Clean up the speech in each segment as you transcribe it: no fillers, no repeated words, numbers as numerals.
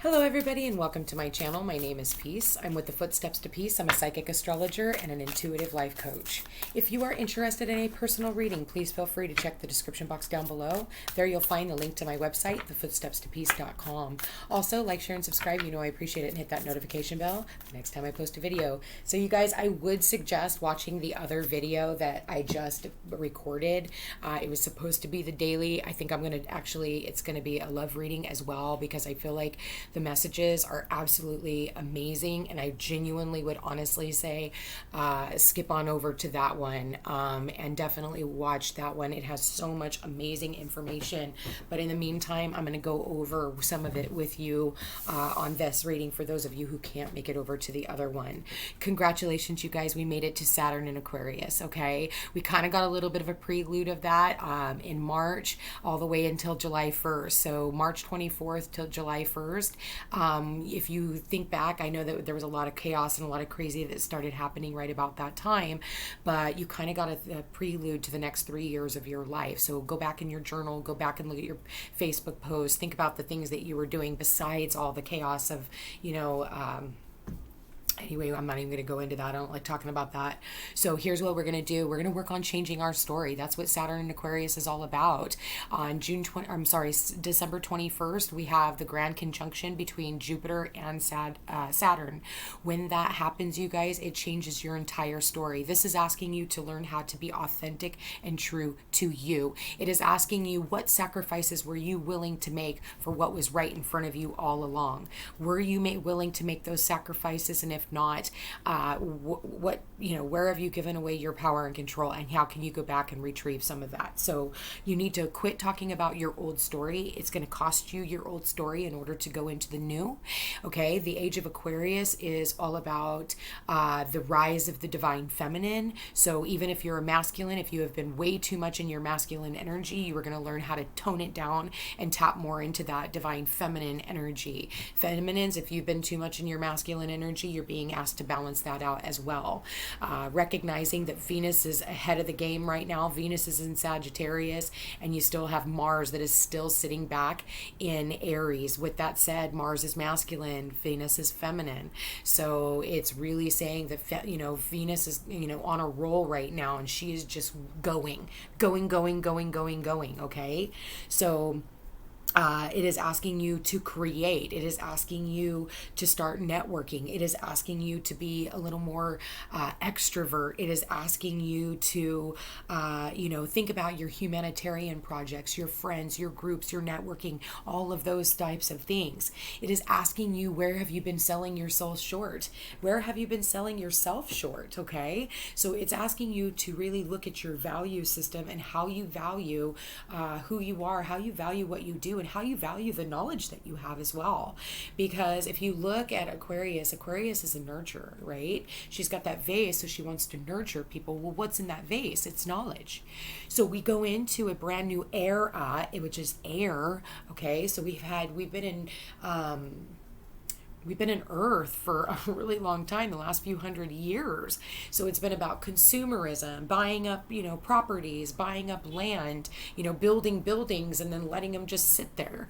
Hello everybody and welcome to my channel. My name is Peace. I'm with the Footsteps to Peace. I'm a psychic astrologer and an intuitive life coach. If you are interested in a personal reading, please feel free to check the description box down below. There you'll find the link to my website, thefootstepstopeace.com. Also, like, share, and subscribe. You know I appreciate it, and hit that notification bell the next time I post a video. So you guys, I would suggest watching the other video that I just recorded. It was supposed to be the daily. I think I'm going to it's going to be a love reading as well, because I feel like the messages are absolutely amazing, and I genuinely would honestly say skip on over to that one and definitely watch that one. It has so much amazing information, but in the meantime, I'm going to go over some of it with you on this reading for those of you who can't make it over to the other one. Congratulations, you guys. We made it to Saturn in Aquarius, okay? We kind of got a little bit of a prelude of that in March all the way until July 1st. So March 24th till July 1st. If you think back, I know that there was a lot of chaos and a lot of crazy that started happening right about that time, but you kind of got a prelude to the next 3 years of your life. So go back in your journal, go back and look at your Facebook posts, think about the things that you were doing besides all the chaos of, anyway, I'm not even going to go into that. I don't like talking about that. So here's what we're going to do. We're going to work on changing our story. That's what Saturn and Aquarius is all about. On December 21st, we have the grand conjunction between Jupiter and Saturn. When that happens, you guys, it changes your entire story. This is asking you to learn how to be authentic and true to you. It is asking you, what sacrifices were you willing to make for what was right in front of you all along? Were you willing to make those sacrifices? And if not, where have you given away your power and control, and how can you go back and retrieve some of that? So you need to quit talking about your old story. It's going to cost you your old story in order to go into the new. Okay, the age of Aquarius is all about the rise of the divine feminine. So even if you're a masculine, if you have been way too much in your masculine energy, you are going to learn how to tone it down and tap more into that divine feminine energy. Feminines, if you've been too much in your masculine energy, you're being asked to balance that out as well. Recognizing that Venus is ahead of the game right now. Venus is in Sagittarius, and you still have Mars that is still sitting back in Aries. With that said, Mars is masculine, Venus is feminine. So it's really saying that, Venus is, on a roll right now, and she is just going, okay? So it is asking you to create. It is asking you to start networking. It is asking you to be a little more extrovert. It is asking you to, think about your humanitarian projects, your friends, your groups, your networking, all of those types of things. It is asking you, where have you been selling yourself short? Where have you been selling yourself short? Okay. So it's asking you to really look at your value system and how you value who you are, how you value what you do, and how you value the knowledge that you have as well. Because if you look at Aquarius is a nurturer, right? She's got that vase, so she wants to nurture people. Well, what's in that vase? It's knowledge. So we go into a brand new era, which is air. Okay, so we've been in Earth for a really long time, the last few hundred years. So it's been about consumerism, buying up, properties, buying up land, building buildings and then letting them just sit there,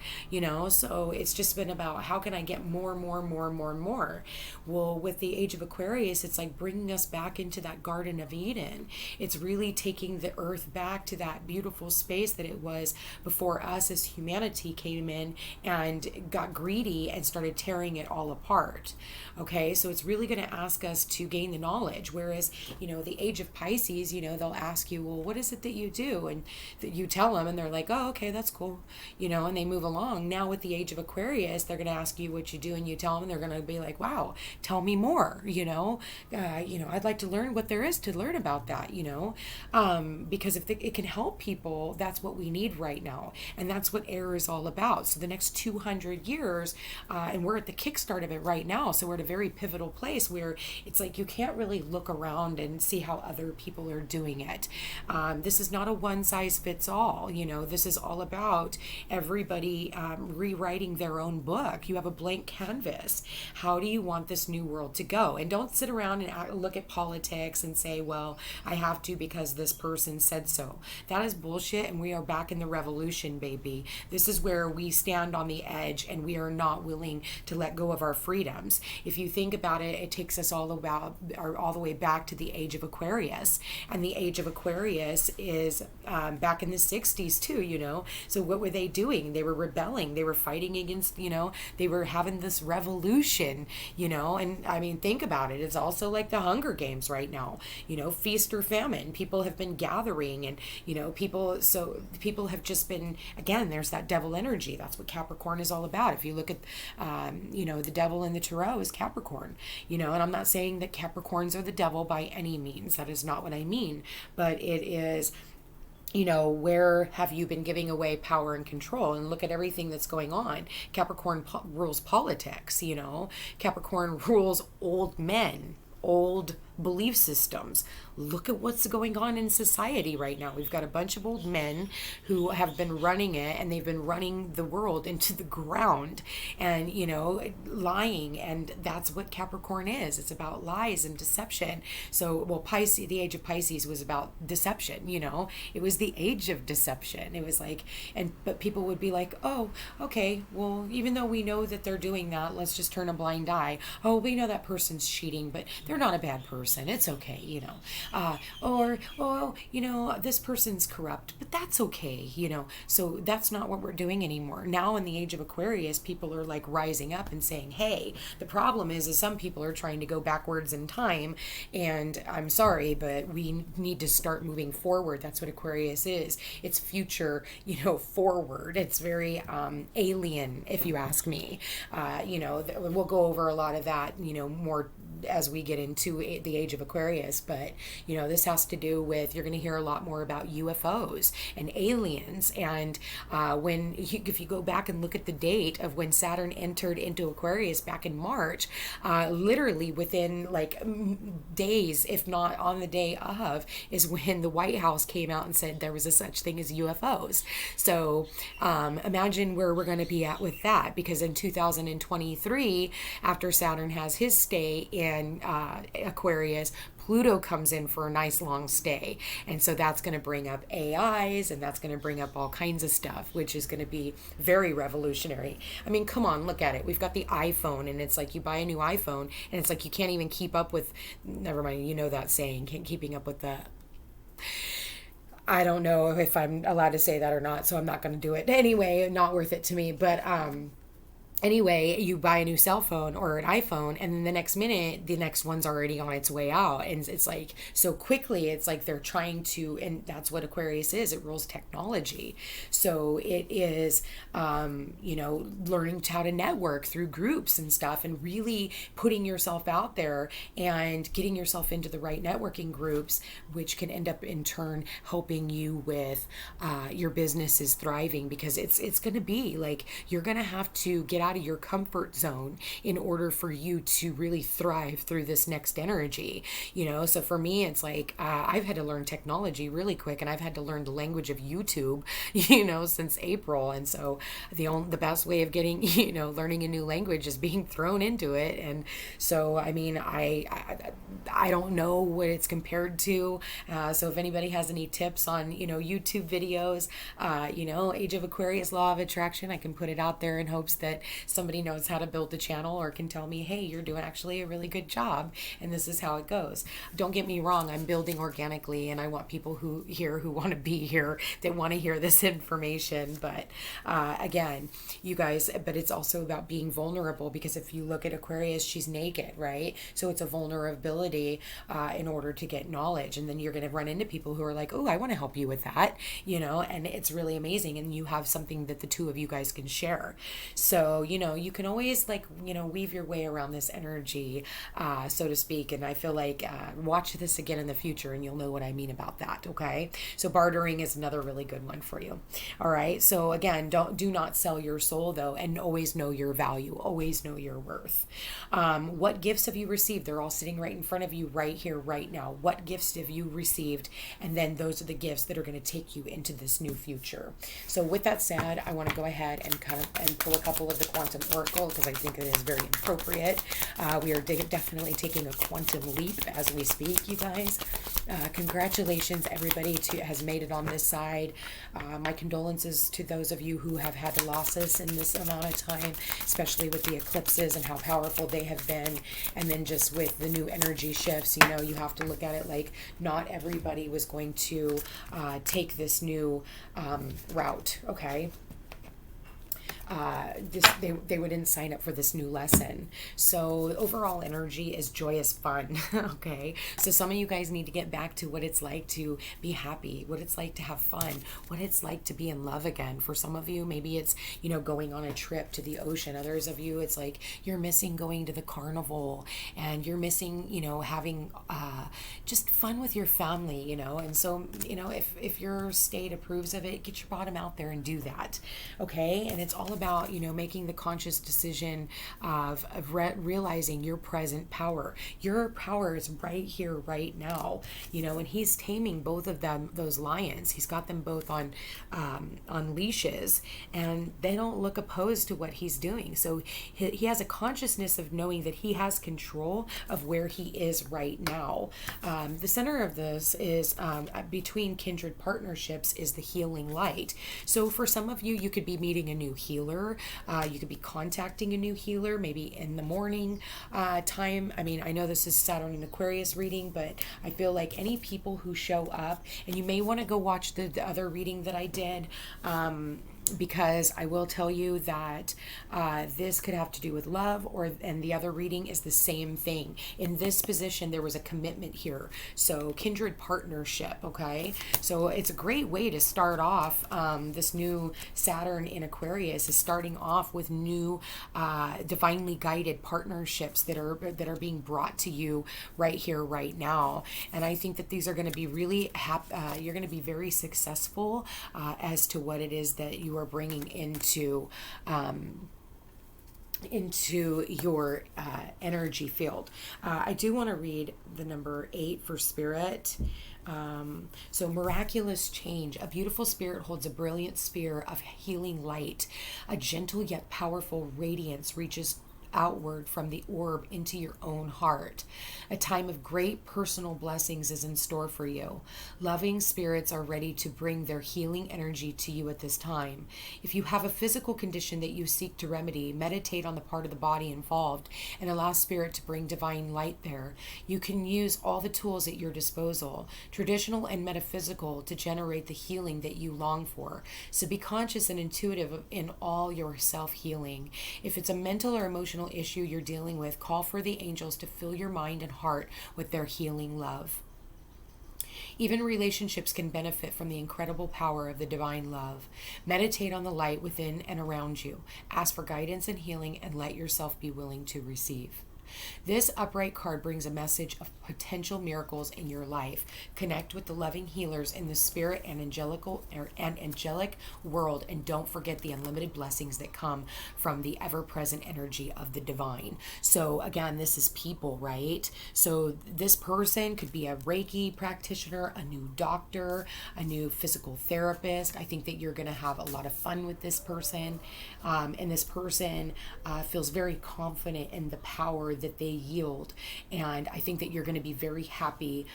So it's just been about, how can I get more. Well, with the age of Aquarius, it's like bringing us back into that Garden of Eden. It's really taking the Earth back to that beautiful space that it was before us as humanity came in and got greedy and started tearing it all apart. Okay, so it's really going to ask us to gain the knowledge. Whereas, the age of Pisces, they'll ask you, well, what is it that you do? And you tell them, and they're like, oh, okay, that's cool, and they move along. Now with the age of Aquarius, they're going to ask you what you do, and you tell them, and they're going to be like, wow, tell me more, I'd like to learn what there is to learn about that, because if it can help people, that's what we need right now. And that's what air is all about. So the next 200 years, and we're at the kickstart start of it right now. So we're at a very pivotal place where it's like you can't really look around and see how other people are doing it. This is not a one size fits all. This is all about everybody rewriting their own book. You have a blank canvas. How do you want this new world to go? And don't sit around and look at politics and say, well, I have to because this person said so. That is bullshit, and we are back in the revolution, baby. This is where we stand on the edge and we are not willing to let go of our freedoms. If you think about it, it takes us all the way back to the age of Aquarius. And the age of Aquarius is back in the 60s too, So what were they doing? They were rebelling. They were fighting against, they were having this revolution, and I mean, think about it. It's also like the Hunger Games right now, feast or famine. People have been gathering, and, people have just been, again, there's that devil energy. That's what Capricorn is all about. If you look at, the devil in the tarot is Capricorn, and I'm not saying that Capricorns are the devil by any means. That is not what I mean, but it is, where have you been giving away power and control? And look at everything that's going on. Capricorn rules politics, Capricorn rules old men, old belief systems. Look at what's going on in society right now. We've got a bunch of old men who have been running it, and they've been running the world into the ground and, lying. And that's what Capricorn is. It's about lies and deception. So, Pisces, the age of Pisces was about deception, it was the age of deception. It was like, but people would be like, oh, okay, well, even though we know that they're doing that, let's just turn a blind eye. Oh, we know that person's cheating, but they're not a bad person. It's okay, this person's corrupt, but that's okay, So that's not what we're doing anymore. Now in the age of Aquarius, people are like rising up and saying, hey, the problem is some people are trying to go backwards in time, and I'm sorry, but we need to start moving forward. That's what Aquarius is. It's future, forward. It's very alien, if you ask me. We'll go over a lot of that, more as we get into the age of Aquarius, but this has to do with, you're going to hear a lot more about UFOs and aliens. And if you go back and look at the date of when Saturn entered into Aquarius back in March, literally within like days, if not on the day of, is when the White House came out and said there was a such thing as UFOs. So imagine where we're going to be at with that, because in 2023, after Saturn has his stay in Aquarius, Pluto comes in for a nice long stay. And so that's going to bring up AIs, and that's going to bring up all kinds of stuff, which is going to be very revolutionary. I mean, come on, look at it. We've got the iPhone, and it's like you buy a new iPhone, and it's like you can't even keep up with, never mind, that saying, keeping up with the... I don't know if I'm allowed to say that or not, so I'm not going to do it. Anyway, not worth it to me, but... Anyway, you buy a new cell phone or an iPhone, and then the next minute, the next one's already on its way out. And it's like, so quickly, it's like they're trying to, and that's what Aquarius is. It rules technology. So it is, learning how to network through groups and stuff, and really putting yourself out there and getting yourself into the right networking groups, which can end up in turn helping you with your business is thriving, because it's going to be like, you're going to have to get out of your comfort zone in order for you to really thrive through this next energy. So for me, it's like I've had to learn technology really quick, and I've had to learn the language of YouTube since April. And so the best way of getting learning a new language is being thrown into it. And so I mean, I don't know what it's compared to, so if anybody has any tips on YouTube videos, Age of Aquarius, Law of Attraction, I can put it out there in hopes that somebody knows how to build the channel, or can tell me, hey, you're doing actually a really good job, and this is how it goes. Don't get me wrong, I'm building organically, and I want people who want to be here, that want to hear this information. But again, you guys, but it's also about being vulnerable, because if you look at Aquarius, she's naked, right? So it's a vulnerability in order to get knowledge. And then you're going to run into people who are like, oh, I want to help you with that, and it's really amazing. And you have something that the two of you guys can share. So you can always weave your way around this energy, so to speak. And I feel like watch this again in the future and you'll know what I mean about that. Okay. So bartering is another really good one for you. All right. So again, do not sell your soul though, and always know your value. Always know your worth. What gifts have you received? They're all sitting right in front of you right here, right now. What gifts have you received? And then those are the gifts that are going to take you into this new future. So with that said, I want to go ahead and pull a couple of the quantum oracle because I think it is very appropriate. We are definitely taking a quantum leap as we speak, you guys. Congratulations, everybody has made it on this side. My condolences to those of you who have had losses in this amount of time, especially with the eclipses and how powerful they have been. And then just with the new energy shifts, you have to look at it like not everybody was going to take this new route, okay? They wouldn't sign up for this new lesson. So overall energy is joyous fun. Okay. So some of you guys need to get back to what it's like to be happy, what it's like to have fun, what it's like to be in love again. For some of you, maybe it's, going on a trip to the ocean. Others of you, it's like you're missing going to the carnival and you're missing, having just fun with your family, And so, if your state approves of it, get your bottom out there and do that. Okay. And it's all about, making the conscious decision of realizing your present power. Your power is right here, right now, and he's taming both of them, those lions. He's got them both on leashes, and they don't look opposed to what he's doing. So he has a consciousness of knowing that he has control of where he is right now. The center of this is between kindred partnerships is the healing light. So for some of you, you could be meeting a new healer. You could be contacting a new healer, maybe in the morning time. I mean, I know this is Saturn and Aquarius reading, but I feel like any people who show up, and you may want to go watch the other reading that I did, because I will tell you that this could have to do with love, and the other reading is the same thing. In this position, there was a commitment here. So kindred partnership, okay? So it's a great way to start off. This new Saturn in Aquarius is starting off with new divinely guided partnerships that are being brought to you right here, right now. And I think that these are going to be really you're going to be very successful as to what it is that you are bringing into your energy field. I do want to read the number 8 for spirit. So miraculous change. A beautiful spirit holds a brilliant sphere of healing light. A gentle yet powerful radiance reaches outward from the orb into your own heart. A time of great personal blessings is in store for you. Loving spirits are ready to bring their healing energy to you at this time. If you have a physical condition that you seek to remedy, meditate on the part of the body involved and allow spirit to bring divine light there. You can use all the tools at your disposal, traditional and metaphysical, to generate the healing that you long for. So be conscious and intuitive in all your self-healing. If it's a mental or emotional issue you're dealing with, call for the angels to fill your mind and heart with their healing love. Even relationships can benefit from the incredible power of the divine love. Meditate on the light within and around you. Ask for guidance and healing, and let yourself be willing to receive. This upright card brings a message of potential miracles in your life. Connect with the loving healers in the spirit and angelic world, and don't forget the unlimited blessings that come from the ever-present energy of the divine. So again, this is people, right? So this person could be a Reiki practitioner, a new doctor, a new physical therapist. I think that you're going to have a lot of fun with this person, and this person feels very confident in the power that they yield, and I think that you're going to be very happy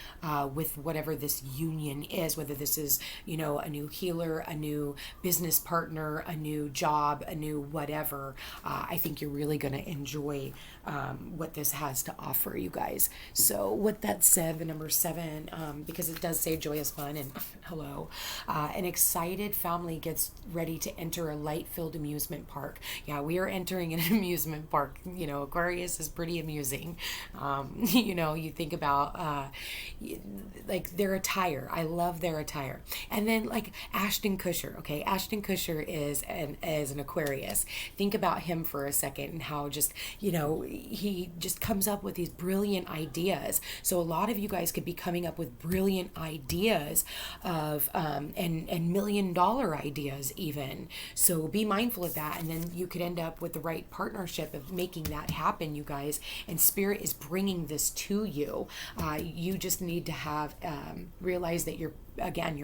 with whatever this union is, whether this is a new healer, a new business partner, a new job, a new whatever. I think you're really going to enjoy what this has to offer, you guys. So with that said, the number 7, because it does say joyous fun and hello, an excited family gets ready to enter a light-filled amusement park. Yeah, we are entering an amusement park. Aquarius is pretty pretty amusing. You know, you think about like their attire. I love their attire. And then like Ashton Kutcher. Okay, Ashton Kutcher is an Aquarius. Think about him for a second and how just, you know, he just comes up with these brilliant ideas. So a lot of you guys could be coming up with brilliant ideas of and $1 million ideas even. So be mindful of that, and then you could end up with the right partnership of making that happen, you guys. And Spirit is bringing this to you. You just need to have realize that your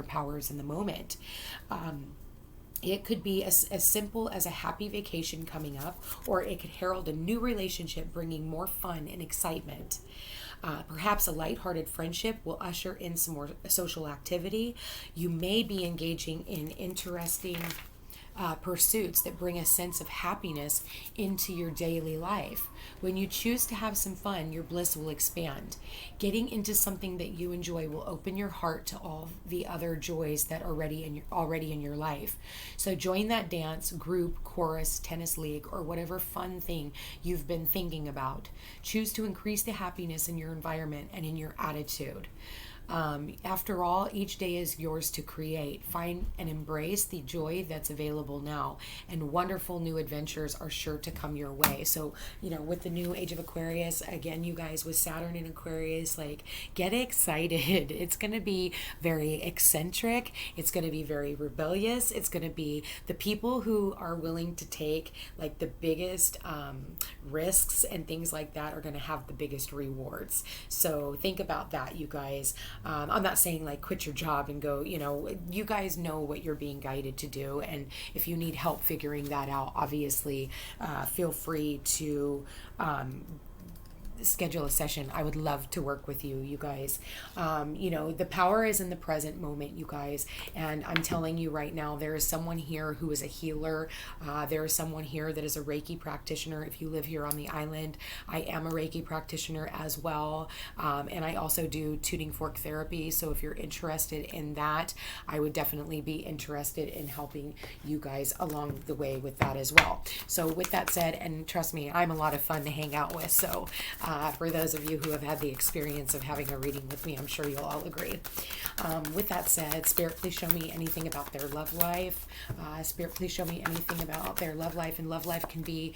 power is in the moment. It could be as simple as a happy vacation coming up, or it could herald a new relationship bringing more fun and excitement. Perhaps a lighthearted friendship will usher in some more social activity. You may be engaging in interesting pursuits that bring a sense of happiness into your daily life. When you choose to have some fun, your bliss will expand. Getting into something that you enjoy will open your heart to all the other joys that are already in your life. So join that dance, group, chorus, tennis league, or whatever fun thing you've been thinking about. Choose to increase the happiness in your environment and in your attitude. After all, each day is yours to create. Find and embrace the joy that's available now, and wonderful new adventures are sure to come your way. So, you know, with the new age of Aquarius, again, you guys, with Saturn in Aquarius, like, get excited. It's going to be very eccentric. It's going to be very rebellious. It's going to be the people who are willing to take like the biggest risks and things like that are going to have the biggest rewards. So think about that, you guys. I'm not saying like quit your job and go, you know, you guys know what you're being guided to do. And if you need help figuring that out, obviously feel free to schedule a session. I would love to work with you, you guys. You know, the power is in the present moment, you guys. And I'm telling you right now, there is someone here who is a healer. There is someone here that is a Reiki practitioner. If you live here on the island, I am a Reiki practitioner as well. And I also do tuning fork therapy. So if you're interested in that, I would definitely be interested in helping you guys along the way with that as well. So with that said, and trust me, I'm a lot of fun to hang out with. So for those of you who have had the experience of having a reading with me, I'm sure you'll all agree. With that said, Spirit, please show me anything about their love life. Spirit, please show me anything about their love life. And love life can be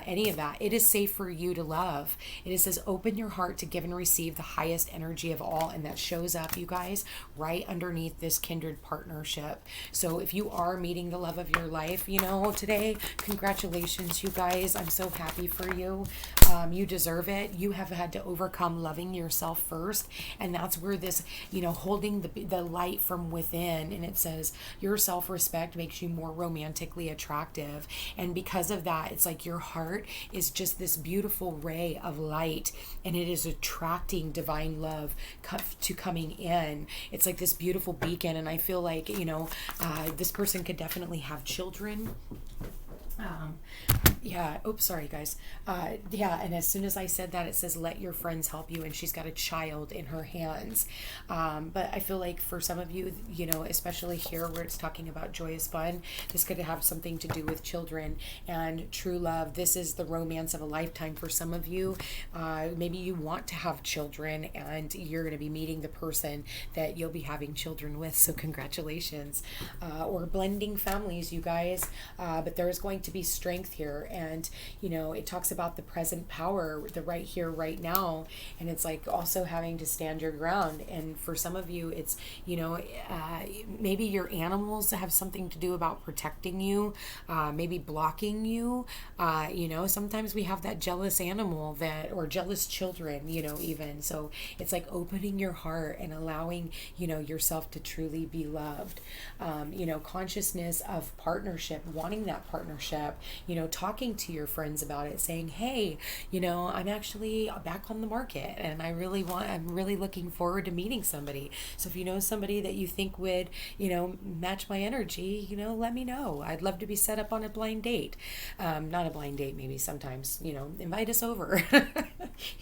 any of that. It is safe for you to love. It says, open your heart to give and receive the highest energy of all. And that shows up, you guys, right underneath this kindred partnership. So if you are meeting the love of your life, you know, today, congratulations, you guys. I'm so happy for you. You deserve it. You have had to overcome loving yourself first. And that's where this, you know, holding the light from within. And it says your self-respect makes you more romantically attractive. And because of that, it's like your heart is just this beautiful ray of light. And it is attracting divine love to coming in. It's like this beautiful beacon. And I feel like, you know, this person could definitely have children. Yeah. Oops, sorry, guys. Yeah. And as soon as I said that, it says, let your friends help you. And she's got a child in her hands. But I feel like for some of you, you know, especially here where it's talking about joyous fun, this could have something to do with children and true love. This is the romance of a lifetime for some of you. Maybe you want to have children and you're going to be meeting the person that you'll be having children with. So congratulations. Or blending families, you guys. But there's going to be strength here. And, you know, it talks about the present power, the right here, right now. And it's like also having to stand your ground. And for some of you, it's, you know, maybe your animals have something to do about protecting you, maybe blocking you. You know, sometimes we have that jealous animal or jealous children, you know, even. So it's like opening your heart and allowing, you know, yourself to truly be loved. You know, consciousness of partnership, wanting that partnership, you know, talking to your friends about it, saying, hey, you know, I'm actually back on the market and I'm really looking forward to meeting somebody. So if you know somebody that you think would, you know, match my energy, you know, let me know. I'd love to be set up on a blind date. Not a blind date, maybe sometimes, you know, invite us over,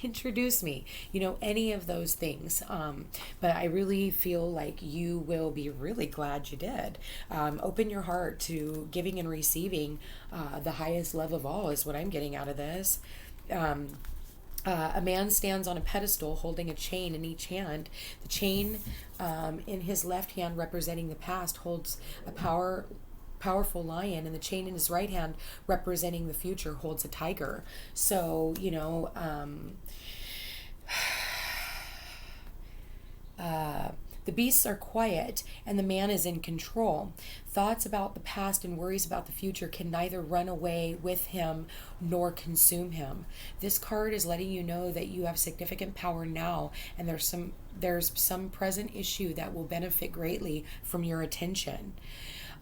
introduce me, you know, any of those things. But I really feel like you will be really glad you did. Open your heart to giving and receiving. The highest love of all is what I'm getting out of this. A man stands on a pedestal holding a chain in each hand. The chain in his left hand, representing the past, holds a powerful lion, and the chain in his right hand, representing the future, holds a tiger. So, the beasts are quiet and the man is in control. Thoughts about the past and worries about the future can neither run away with him nor consume him. This card is letting you know that you have significant power now, and there's some present issue that will benefit greatly from your attention.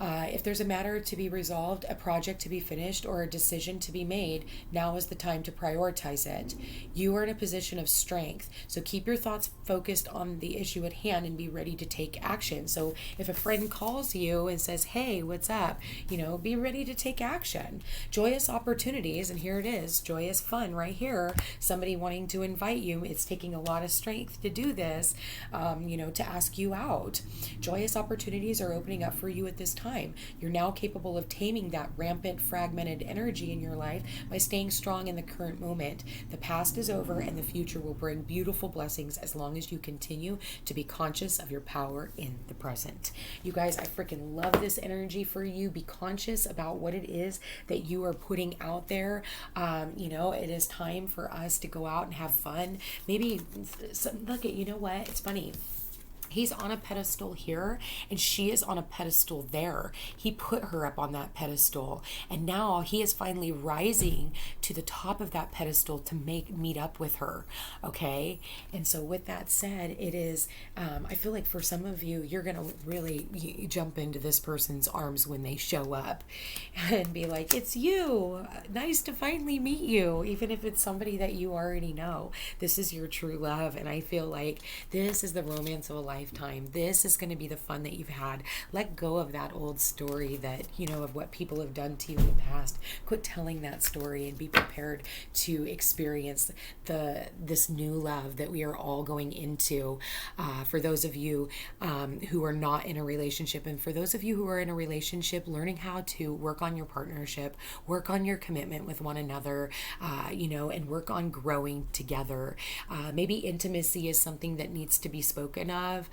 If there's a matter to be resolved, a project to be finished, or a decision to be made, now is the time to prioritize it. You are in a position of strength, so keep your thoughts focused on the issue at hand and be ready to take action. So if a friend calls you and says, hey, what's up? Be ready to take action. Joyous opportunities, and here it is, joyous fun right here. Somebody wanting to invite you. It's taking a lot of strength to do this, to ask you out. Joyous opportunities are opening up for you at this time. You're now capable of taming that rampant, fragmented energy in your life by staying strong in the current moment. The past is over and the future will bring beautiful blessings as long as you continue to be conscious of your power in the present. You guys, I freaking love this energy for you. Be conscious about what it is that you are putting out there. It is time for us to go out and have fun. Maybe, look at, what? It's funny. He's on a pedestal here and she is on a pedestal there. He put her up on that pedestal and now he is finally rising to the top of that pedestal to meet up with her. Okay. And so with that said, it is, I feel like for some of you, you're going to really jump into this person's arms when they show up and be like, it's you. Nice to finally meet you. Even if it's somebody that you already know, this is your true love. And I feel like this is the romance of a lifetime. This is going to be the fun that you've had. Let go of that old story that, of what people have done to you in the past. Quit telling that story and be prepared to experience this new love that we are all going into. For those of you who are not in a relationship, and for those of you who are in a relationship, learning how to work on your partnership, work on your commitment with one another, and work on growing together. Maybe intimacy is something that needs to be spoken of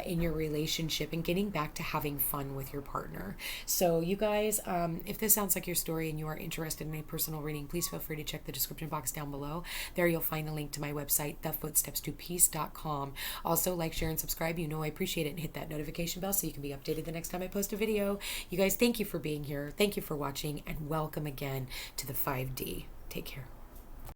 in your relationship, and getting back to having fun with your partner. So you guys, if this sounds like your story and you are interested in a personal reading, please feel free to check the description box down below. There you'll find a link to my website, thefootstepstopeace.com. Also, like, share, and subscribe. I appreciate it, and hit that notification bell so you can be updated the next time I post a video. You guys, thank you for being here. Thank you for watching, and welcome again to the 5D. Take care.